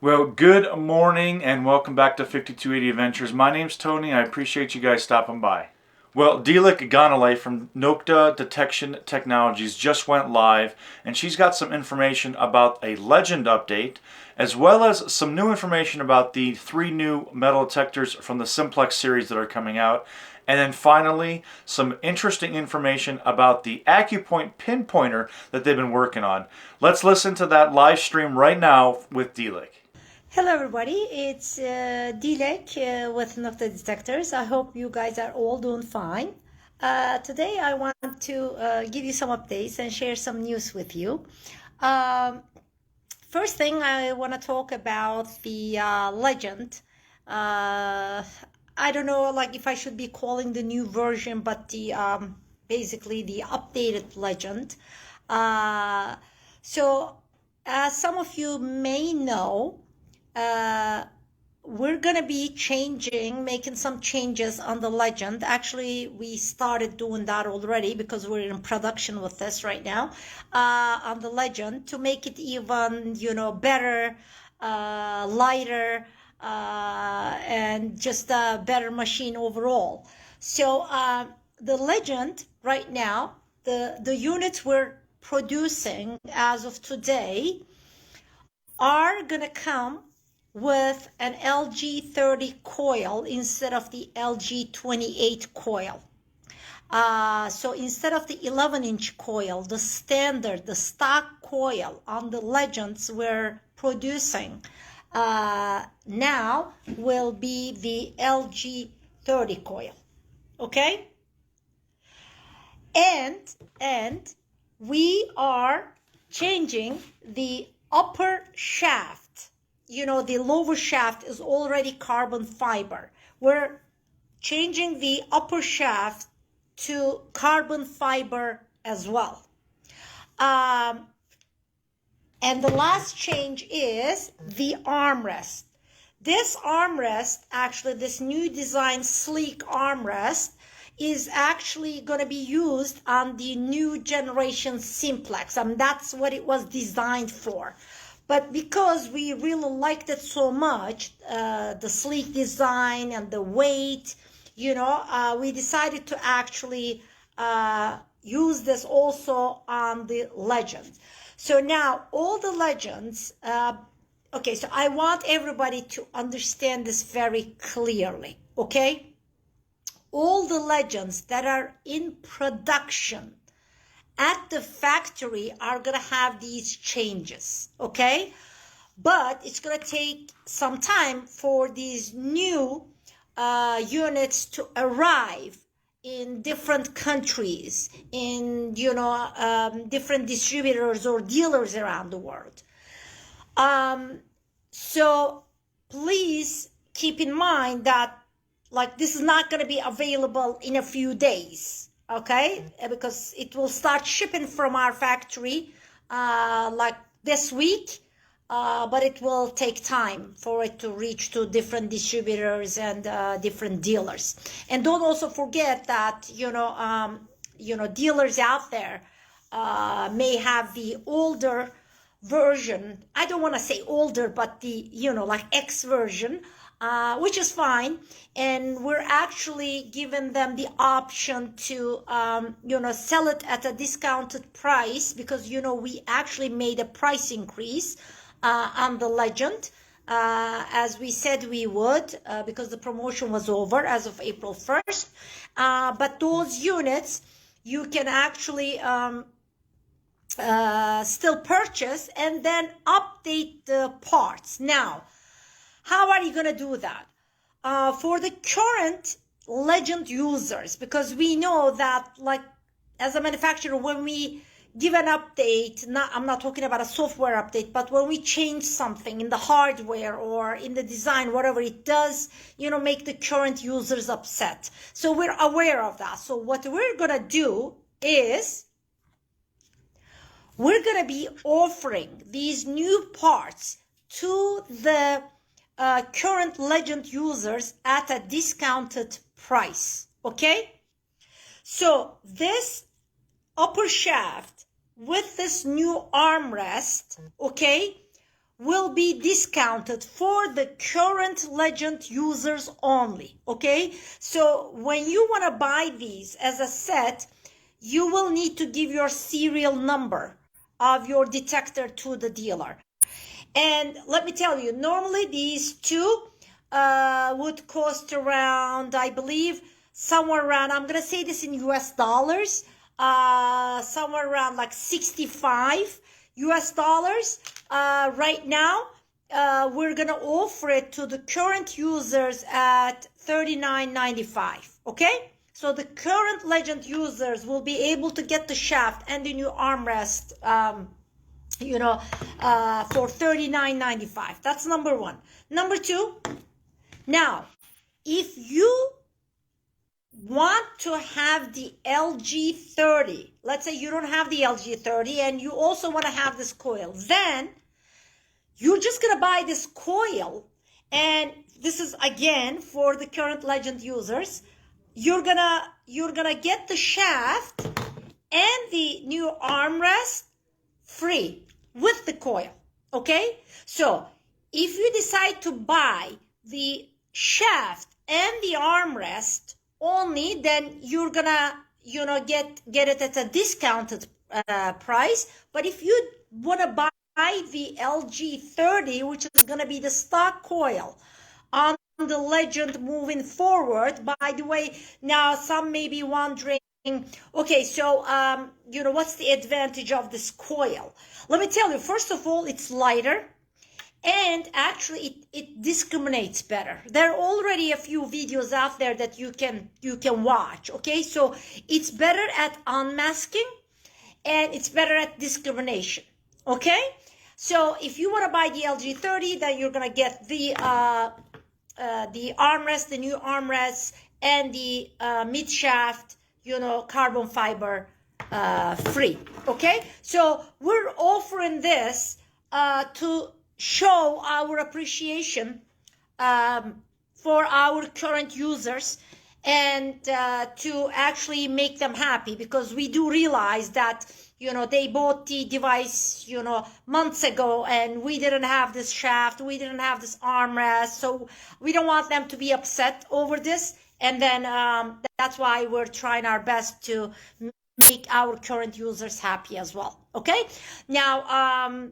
Well, good morning and welcome back to 5280 Adventures. My name's Tony. I appreciate you guys stopping by. Well, Dilek Gonulay from Nokta Detection Technologies just went live, and she's got some information about a Legend update, as well as some new information about the 3 new metal detectors from the Simplex series that are coming out. And then finally, some interesting information about the ACCUPOINT pinpointer that they've been working on. Let's listen to that live stream right now with Dilek. Hello everybody, it's Dilek with Nokta Detectors. I hope you guys are all doing fine. Today I want to give you some updates and share some news with you. First thing I want to talk about the Legend. I don't know like if I should be calling the new version, but the basically the updated Legend. So as some of you may know, we're gonna be making some changes on the Legend. Actually, we started doing that already because we're in production with this right now on the Legend to make it even, better, lighter, and just a better machine overall. So the Legend right now, the units we're producing as of today are gonna come with an LG30 coil instead of the LG28 coil. So instead of the 11-inch coil, the stock coil on the Legends we're producing now will be the LG30 coil, okay? And we are changing the upper shaft. The lower shaft is already carbon fiber. We're changing the upper shaft to carbon fiber as well. And the last change is the armrest. This armrest, actually, this new design sleek armrest, is actually going to be used on the new Generation SIMPLEX. That's what it was designed for. But because we really liked it so much, the sleek design and the weight, we decided to actually use this also on the Legends. So now all the Legends, okay, so I want everybody to understand this very clearly, okay? All the Legends that are in production at the factory are going to have these changes, okay? But it's going to take some time for these new units to arrive in different countries, in, different distributors or dealers around the world. So please keep in mind that this is not going to be available in a few days. Okay, because it will start shipping from our factory this week, but it will take time for it to reach to different distributors and different dealers. And don't also forget that dealers out there may have the older version. I don't want to say older, but the X version, which is fine, and we're actually giving them the option to sell it at a discounted price because we actually made a price increase on the Legend as we said we would because the promotion was over as of April 1st, but those units you can actually still purchase and then update the parts. Now, how are you going to do that? For the current Legend users, because we know that as a manufacturer, when we give an update, I'm not talking about a software update, but when we change something in the hardware or in the design, whatever it does, make the current users upset. So we're aware of that. So what we're going to do is we're going to be offering these new parts to the current Legend users at a discounted price, okay? So this upper shaft with this new armrest, okay, will be discounted for the current Legend users only, okay? So when you want to buy these as a set, you will need to give your serial number of your detector to the dealer. And let me tell you, normally these two would cost around, I believe, somewhere around, I'm going to say this in US dollars, somewhere around like 65 US dollars. Right now, we're going to offer it to the current users at $39.95, okay? So the current Legend users will be able to get the shaft and the new armrest, for $39.95. That's number one. Number two, now, if you want to have the LG30, let's say you don't have the LG30 and you also want to have this coil, then you're just going to buy this coil, and this is again for the current Legend users. You're gonna get the shaft and the new armrest free with the coil, okay? So if you decide to buy the shaft and the armrest only, then you're gonna get it at a discounted price. But if you want to buy the LG30, which is gonna be the stock coil on the Legend moving forward, by the way, now some may be wondering, okay, so what's the advantage of this coil? Let me tell you, first of all, it's lighter, and actually it discriminates better. There are already a few videos out there that you can watch, okay? So it's better at unmasking, and it's better at discrimination, okay? So if you want to buy the LG30, then you're gonna get the armrest, the new armrest, and the mid shaft, carbon fiber free, okay? So we're offering this to show our appreciation for our current users, and to actually make them happy, because we do realize that they bought the device months ago, and we didn't have this shaft, we didn't have this armrest, so we don't want them to be upset over this. And then that's why we're trying our best to make our current users happy as well, okay? Now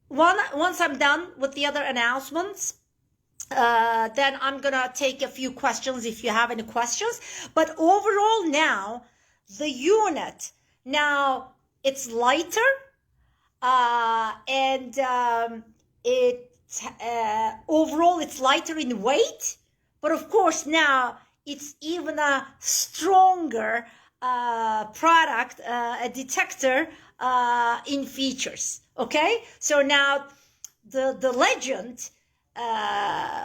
once I'm done with the other announcements, then I'm gonna take a few questions if you have any questions. But overall, now the unit, now it's lighter, and overall it's lighter in weight, but of course now it's even a stronger product, a detector in features, okay? So now the Legend,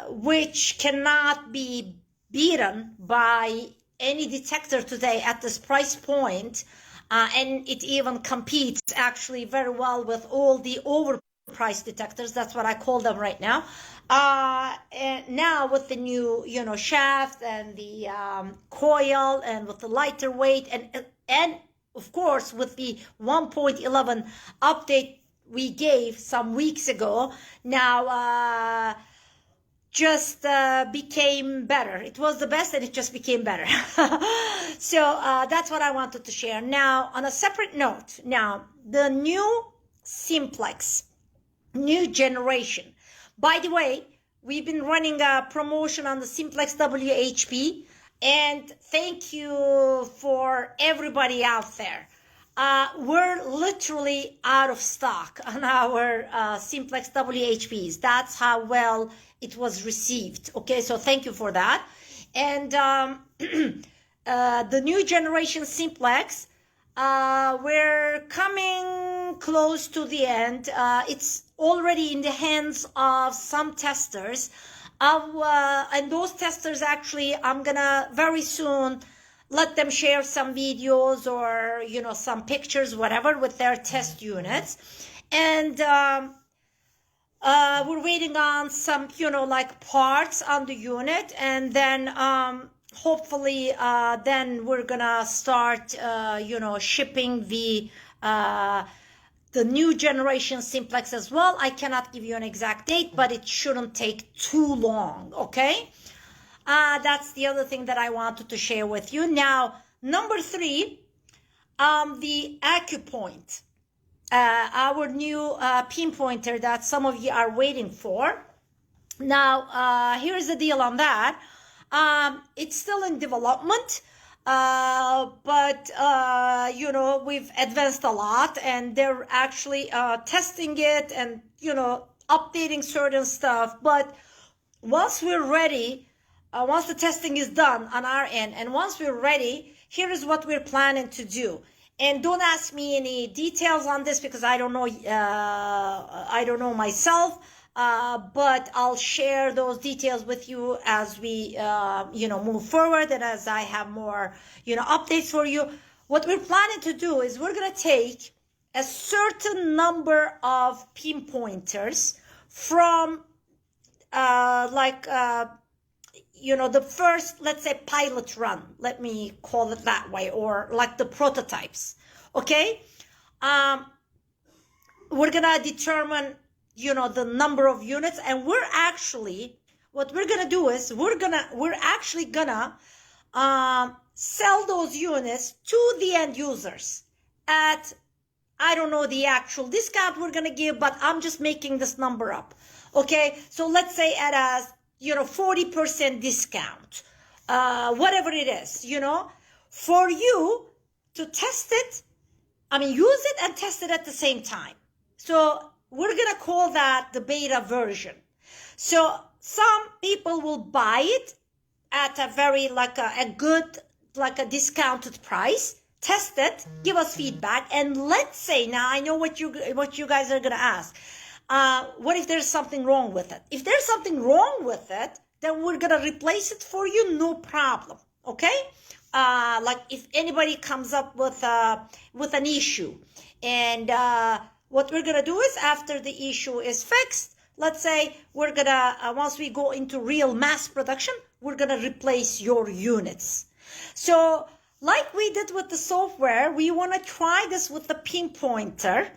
which cannot be beaten by any detector today at this price point, and it even competes actually very well with all the overpriced detectors. That's what I call them right now. And now with the new shaft and the coil, and with the lighter weight, and of course with the 1.11 update we gave some weeks ago, now just became better. It was the best, and it just became better. So that's what I wanted to share. Now, on a separate note, now the new Simplex, new generation. By the way, we've been running a promotion on the Simplex WHP, and thank you for everybody out there. We're literally out of stock on our Simplex WHPs. That's how well it was received. Okay, so thank you for that. And the new generation Simplex, we're coming close to the end. It's already in the hands of some testers. And those testers, actually, I'm gonna very soon let them share some videos or some pictures, whatever, with their test units. And we're waiting on some like parts on the unit, and then hopefully then we're gonna start shipping the the new generation simplex as well. I cannot give you an exact date, but it shouldn't take too long, okay? That's the other thing that I wanted to share with you. Now, number 3, the ACCUPOINT, our new pinpointer that some of you are waiting for. Now, here's the deal on that. It's still in development, but you know, we've advanced a lot, and they're actually testing it and, you know, updating certain stuff. But once we're ready, once the testing is done on our end, and once we're ready, here is what we're planning to do. And don't ask me any details on this because I don't know. I don't know myself. But I'll share those details with you as we, you know, move forward, and as I have more, you know, updates for you. What we're planning to do is we're going to take a certain number of pinpointers from, you know, the first, let's say, pilot run. Let me call it that way, or like the prototypes. Okay. We're going to determine, you know, the number of units, and we're actually, what we're gonna do is we're actually gonna sell those units to the end users at, I don't know the actual discount we're gonna give, but I'm just making this number up. Okay, so let's say at a, you know, 40% discount, whatever it is, you know, for you to test it. I mean, use it and test it at the same time. So we're going to call that the beta version. So some people will buy it at a very, like a good, like a discounted price, test it, give us feedback. And let's say, now I know what you guys are going to ask. What if there's something wrong with it? If there's something wrong with it, then we're going to replace it for you. No problem. Okay. Like if anybody comes up with an issue, and, what we're going to do is, after the issue is fixed, let's say we're going to, once we go into real mass production, we're going to replace your units. So like we did with the software, we want to try this with the pinpointer,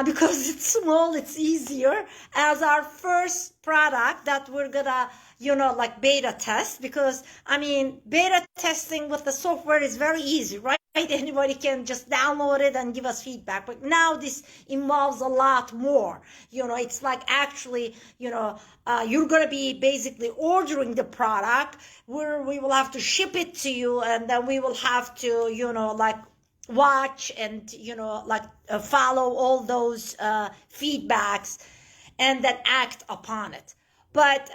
because it's small, it's easier, as our first product that we're going to, you know, like beta test. Because, I mean, beta testing with the software is very easy, right? Anybody can just download it and give us feedback. But now this involves a lot more. You know, it's like actually, you know, you're going to be basically ordering the product, where we will have to ship it to you, and then we will have to, you know, like watch and, you know, like follow all those feedbacks, and then act upon it. But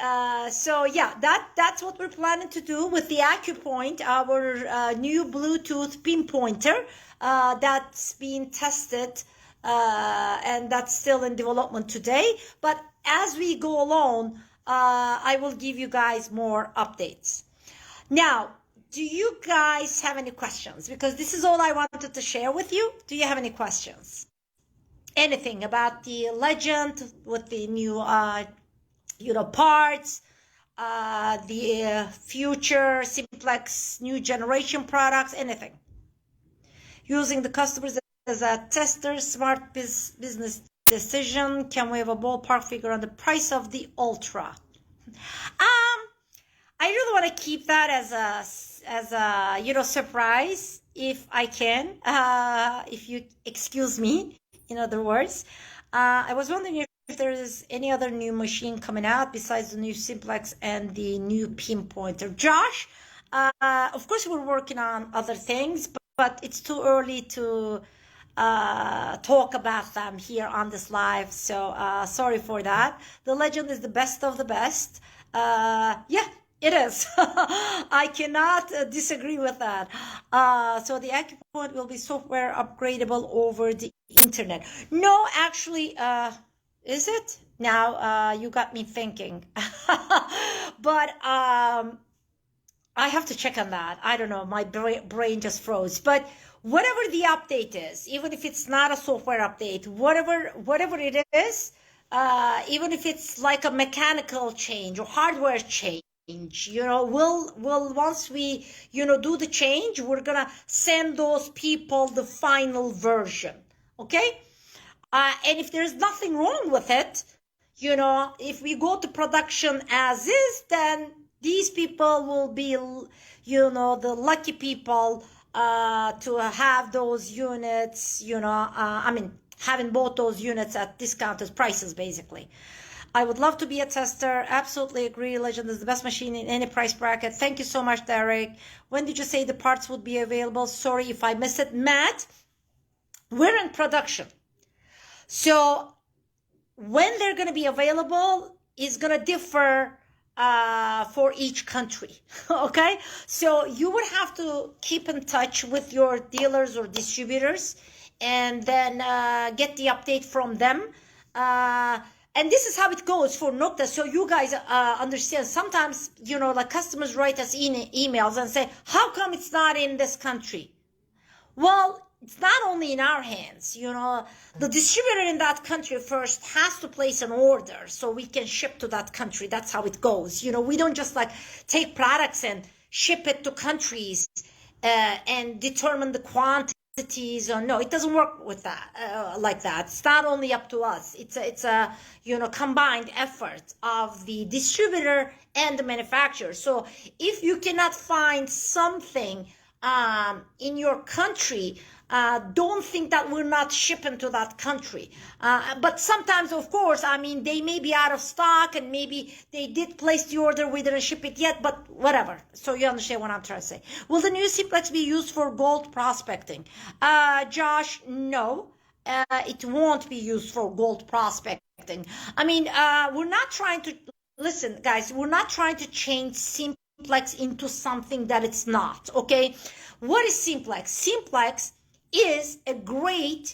so yeah, that's what we're planning to do with the ACCUPOINT, our new Bluetooth pinpointer that's being tested, and that's still in development today. But as we go along, I will give you guys more updates. Now, do you guys have any questions? Because this is all I wanted to share with you. Do you have any questions? Anything about the Legend with the new you know, parts, the future Simplex new generation products, anything. Using the customers as a tester, smart business decision. Can we have a ballpark figure on the price of the Ultra? I really want to keep that as a you know, surprise, if I can, if you excuse me, in other words. I was wondering if there is any other new machine coming out besides the new Simplex and the new pinpointer. Josh, of course we're working on other things, but it's too early to talk about them here on this live. So sorry for that. The Legend is the best of the best. Yeah, it is. I cannot disagree with that. So the ACCUPOINT will be software upgradable over the internet. No, actually, is it? Now you got me thinking. But I have to check on that. I don't know. My brain just froze. But whatever the update is, even if it's not a software update, whatever it is, even if it's like a mechanical change or hardware change, you know, we'll once we, you know, do the change, we're gonna send those people the final version. Okay. And if there's nothing wrong with it, you know, if we go to production as is, then these people will be, you know, the lucky people to have those units, you know, I mean, having bought those units at discounted prices, basically. I would love to be a tester. Absolutely agree. Legend is the best machine in any price bracket. Thank you so much, Derek. When did you say the parts would be available? Sorry if I missed it. Matt, we're in production. So when they're going to be available is going to differ for each country. Okay, so you would have to keep in touch with your dealers or distributors and then get the update from them. And this is how it goes for Nokta, so you guys understand. Sometimes, you know, like customers write us emails and say, how come it's not in this country? Well, it's not only in our hands, you know, the distributor in that country first has to place an order so we can ship to that country. That's how it goes. You know, we don't just like take products and ship it to countries and determine the quantities. Or no, it doesn't work with that like that. It's not only up to us. It's a you know, combined effort of the distributor and the manufacturer. So if you cannot find something in your country, don't think that we're not shipping to that country. But sometimes, of course, I mean, they may be out of stock and maybe they did place the order, we didn't ship it yet, but whatever. So you understand what I'm trying to say. Will the new Simplex be used for gold prospecting? Josh, no. It won't be used for gold prospecting. I mean, we're not trying to, listen, guys, we're not trying to change Simplex into something that it's not, okay? What is Simplex? Simplex is a great,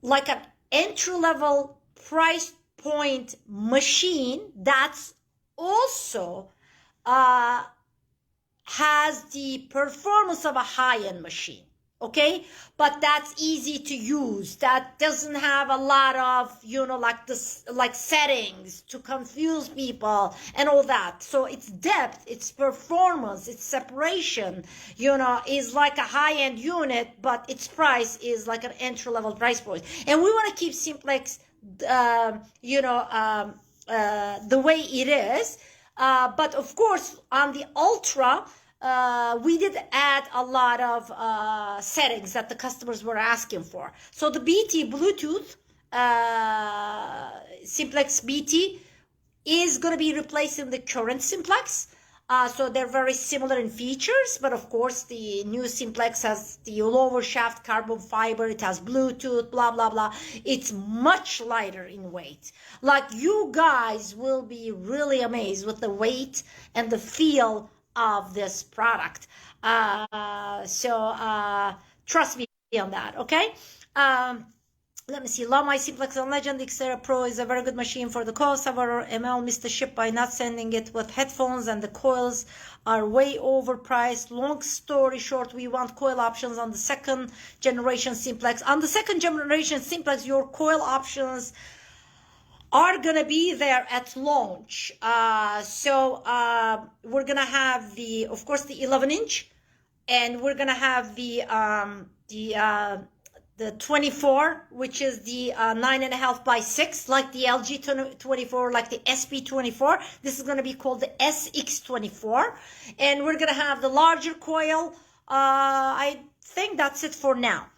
like an entry-level price point machine that's also has the performance of a high-end machine, okay? But that's easy to use. That doesn't have a lot of, you know, like this, like settings to confuse people and all that. So its depth, its performance, its separation, you know, is like a high-end unit, but its price is like an entry-level price point. And we want to keep Simplex, you know, the way it is. But of course, on the Ultra, we did add a lot of settings that the customers were asking for. So the BT Bluetooth, Simplex BT, is going to be replacing the current Simplex. So they're very similar in features, but of course the new Simplex has the lower shaft carbon fiber, it has Bluetooth, blah, blah, blah. It's much lighter in weight. Like, you guys will be really amazed with the weight and the feel of this product. Trust me on that, okay? Let me see. Love my Simplex on Legend. Xterra Pro is a very good machine for the cost. However, ML missed the ship by not sending it with headphones, and the coils are way overpriced. Long story short, we want coil options on the second generation Simplex. On the second generation Simplex, your coil options are gonna be there at launch. We're gonna have the, of course, the 11-inch, and we're gonna have the 24, which is the 9.5 by 6, like the LG 24, like the SP24. This is going to be called the SX24. And we're going to have the larger coil. I think that's it for now.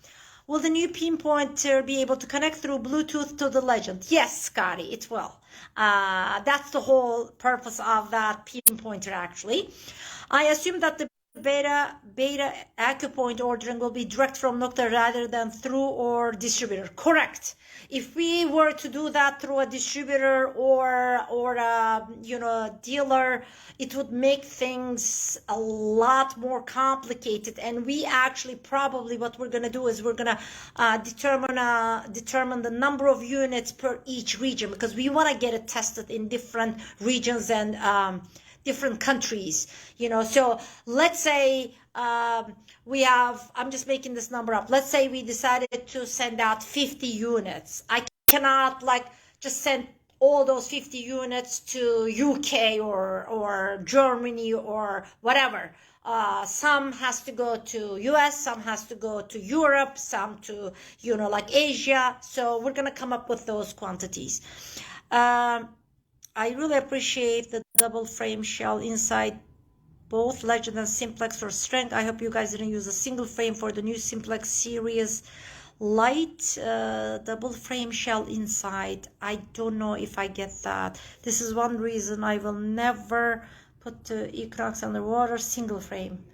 Will the new pinpointer be able to connect through Bluetooth to the Legend? Yes, Scotty, it will. That's the whole purpose of that pinpointer, actually. I assume that the beta ACCUPOINT ordering will be direct from Nokta rather than through or distributor. Correct. If we were to do that through a distributor or you know, dealer, it would make things a lot more complicated. And we actually, probably what we're gonna do is we're gonna determine the number of units per each region, because we want to get it tested in different regions and different countries, you know. So let's say we have, I'm just making this number up, let's say we decided to send out 50 units. I cannot like just send all those 50 units to UK or Germany or whatever. Some has to go to US, some has to go to Europe, some to, like Asia. So we're going to come up with those quantities. I really appreciate the double frame shell inside both Legend and Simplex for strength. I hope you guys didn't use a single frame for the new Simplex series. Light double frame shell inside. I don't know if I get that. This is one reason I will never put the Equinox underwater. Single frame.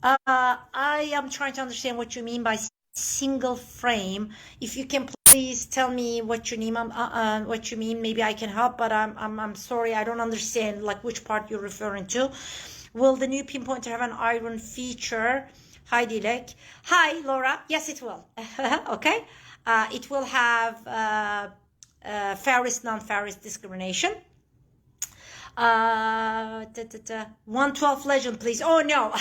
I am trying to understand what you mean by single frame. If you can please tell me what you mean. What you mean. Maybe I can help, but I'm sorry, I don't understand like which part you're referring to. Will the new pinpointer have an iron feature? Hi, Dilek. Hi, Laura. Yes, it will. Okay. It will have ferrous, non-ferrous discrimination. 112 legend, please. Oh, no.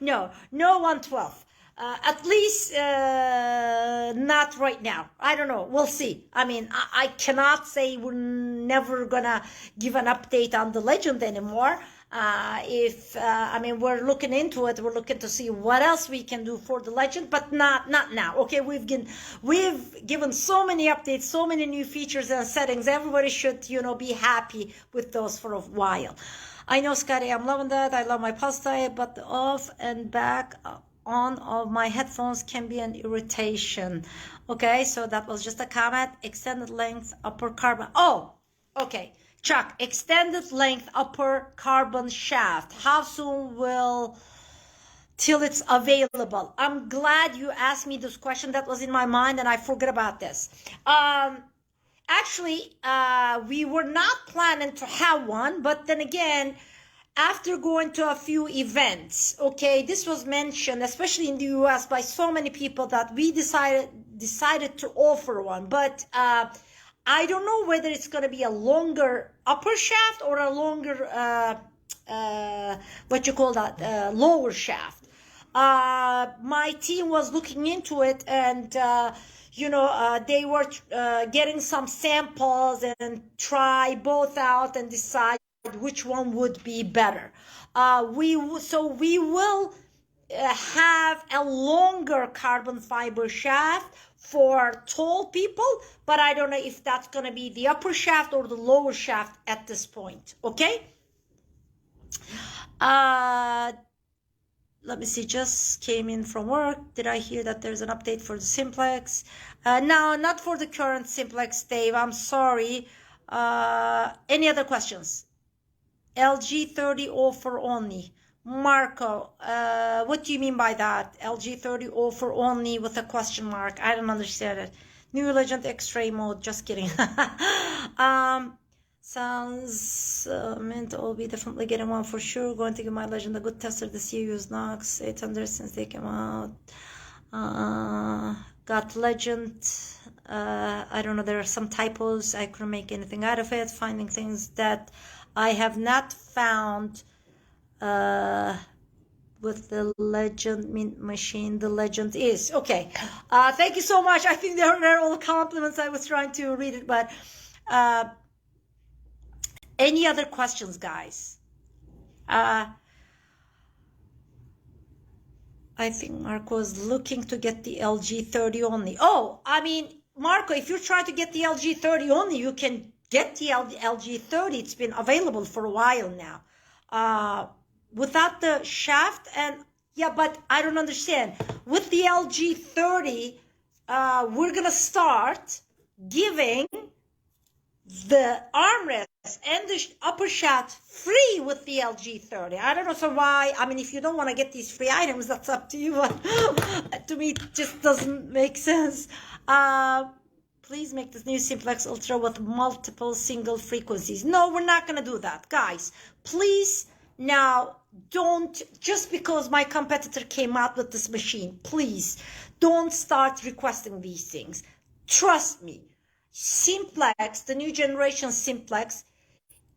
no 112. At least not right now. I don't know. We'll see. I mean, I cannot say we're never gonna give an update on the legend anymore. I mean, we're looking into it. We're looking to see what else we can do for the legend, but not now. Okay, we've given so many updates, so many new features and settings. Everybody should, be happy with those for a while. I know, Scotty, I'm loving that. I love my pulse type, but the off and back on of my headphones can be an irritation. Okay, so that was just a comment. Extended length upper carbon. Oh, okay. Chuck, extended length upper carbon shaft. How soon till it's available? I'm glad you asked me this question. That was in my mind and I forgot about this. Actually, we were not planning to have one, but then again, after going to a few events, okay, this was mentioned, especially in the US, by so many people that we decided to offer one. But I don't know whether it's going to be a longer upper shaft or a longer, lower shaft. My team was looking into it and, they were getting some samples and try both out and decide which one would be better. We will have a longer carbon fiber shaft for tall people, but I don't know if that's going to be the upper shaft or the lower shaft at this point. Okay. Let me see, just came in from work. Did I hear that there's an update for the Simplex? No, not for the current Simplex, Dave. I'm sorry. Any other questions? LG30 offer only. Marco, what do you mean by that? LG30 offer only with a question mark. I don't understand it. New Legend X-ray mode. Just kidding. Sounds meant I'll be definitely getting one for sure. Going to give my Legend a good tester this year. Use Nox 800 since they came out. Got Legend. I don't know. There are some typos. I couldn't make anything out of it. Finding things that I have not found with the Legend Mint machine. The Legend is okay. Thank you so much. I think they're all compliments. I was trying to read it, but any other questions, guys? I think Marco is looking to get the LG30 only. Oh, I mean, Marco, if you're trying to get the LG30 only, you can get the LG30. It's been available for a while now. Without the shaft, and yeah, but I don't understand. With the LG30, we're gonna start giving the armrest and the upper shaft free with the LG30. I don't know, so why. I mean, if you don't want to get these free items, that's up to you, but to me it just doesn't make sense. Please make this new Simplex Ultra with multiple single frequencies. No, we're not going to do that, guys. Please, now, don't, just because my competitor came out with this machine, please don't start requesting these things. Trust me. Simplex, the new generation Simplex,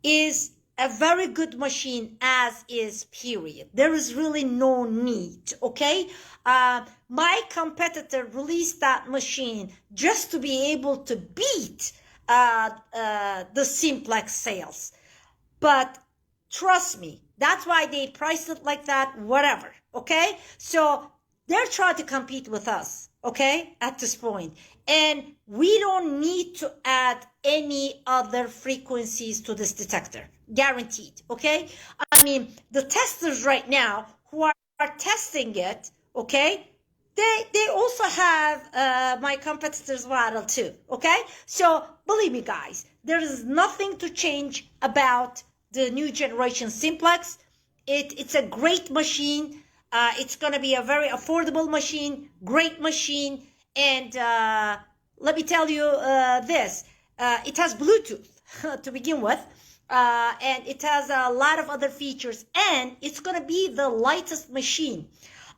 is a very good machine as is, period. There is really no need, okay? My competitor released that machine just to be able to beat the Simplex sales. But Trust me. That's why they priced it like that, whatever. Okay? So they're trying to compete with us, okay, at this point. And we don't need to add any other frequencies to this detector. Guaranteed, okay? I mean, the testers right now who are testing it, okay, they also have my competitor's model too, okay? So believe me, guys, there is nothing to change about the new generation Simplex. It's a great machine. It's going to be a very affordable machine, great machine. And let me tell you this. It has Bluetooth to begin with. And it has a lot of other features. And it's going to be the lightest machine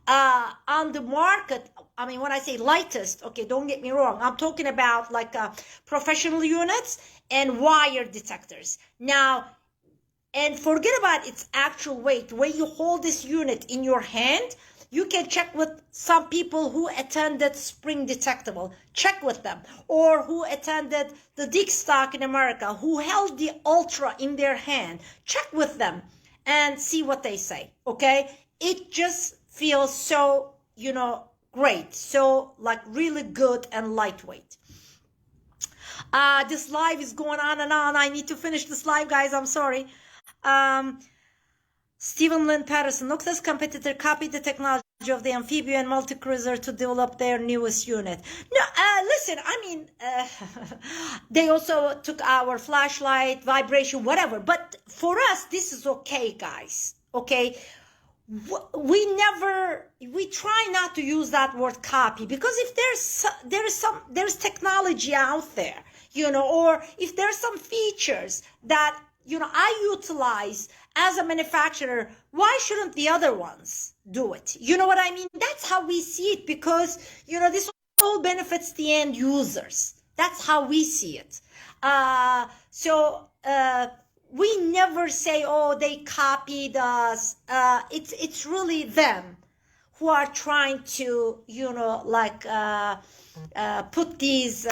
on the market. I mean, when I say lightest, okay, don't get me wrong. I'm talking about like professional units and wire detectors. Now, and forget about its actual weight. When you hold this unit in your hand, you can check with some people who attended Spring Detectable. Check with them. Or who attended the Dick Stock in America, who held the Ultra in their hand. Check with them and see what they say, okay? It just feels so, you know, great. So, like, really good and lightweight. This live is going on and on. I need to finish this live, guys. I'm sorry. Stephen Lynn Patterson, Nokta's competitor copied the technology of the amphibian multi-cruiser to develop their newest unit. No, listen, I mean, they also took our flashlight, vibration, whatever. But for us, this is okay, guys. Okay? We try not to use that word copy, because if there's technology out there, you know, or if there's some features that, you know, I utilize as a manufacturer, why shouldn't the other ones do it? You know what I mean? That's how we see it, because, you know, this all benefits the end users. That's how we see it. We never say, oh, they copied us. It's really them who are trying to, you know, like put these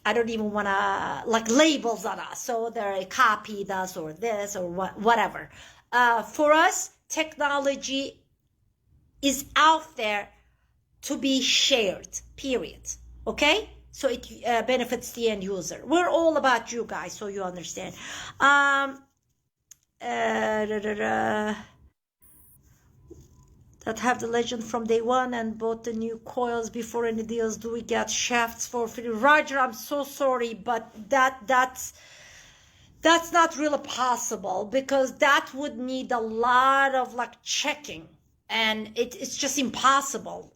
I don't even want to, like, labels on us. So they copied us or this or whatever. For us, technology is out there to be shared, period. Okay? So it benefits the end user. We're all about you guys, so you understand. That have the Legend from day one and bought the new coils before any deals. Do we get shafts for free? Roger, I'm so sorry, but that's not really possible, because that would need a lot of like checking, and it's just impossible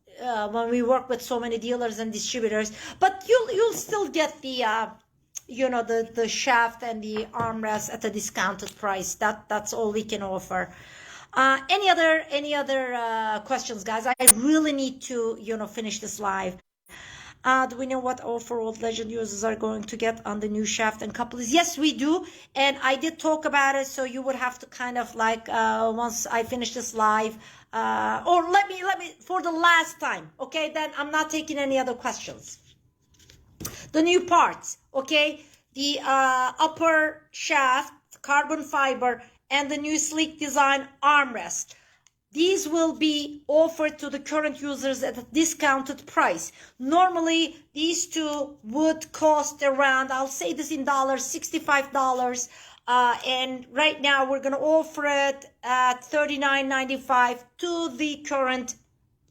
when we work with so many dealers and distributors. But you'll still get the you know, the shaft and the armrest at a discounted price. That's all we can offer. Any other questions, guys? I really need to, you know, finish this live. Do we know what offer all Legend users are going to get on the new shaft and couplers? Yes, we do. And I did talk about it, so you would have to kind of like, once I finish this live, or let me, for the last time, okay? Then I'm not taking any other questions. The new parts, okay? The upper shaft, carbon fiber, and the new sleek design armrest. These will be offered to the current users at a discounted price. Normally, these two would cost around, I'll say this in dollars, $65. And right now, we're going to offer it at $39.95 to the current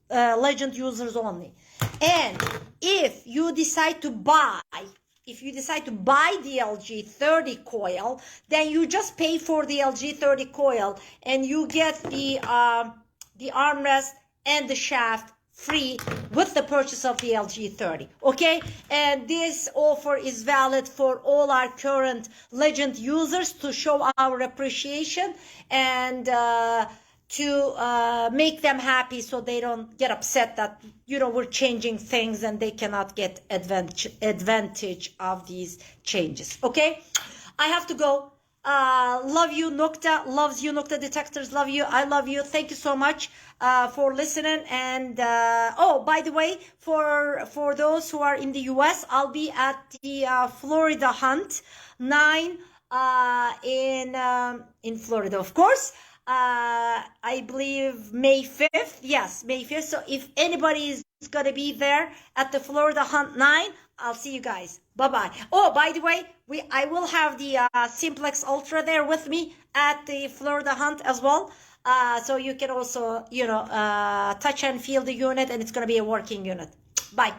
Legend users only. And if you decide to buy the LG30 coil, then you just pay for the LG30 coil and you get the armrest and the shaft free with the purchase of the LG30, okay? And this offer is valid for all our current Legend users to show our appreciation and to make them happy, so they don't get upset that, you know, we're changing things and they cannot get advantage of these changes. Okay, I have to go. Love you. Nokta loves you. Nokta detectors love you. I love you. Thank you so much for listening. And oh, by the way, for those who are in the US, I'll be at the Florida Hunt 9 in Florida, of course. I believe May 5th. Yes, May 5th. So if anybody is going to be there at the Florida Hunt 9, I'll see you guys. Bye-bye. Oh, by the way, I will have the Simplex Ultra there with me at the Florida Hunt as well. So you can also, touch and feel the unit, and it's going to be a working unit. Bye.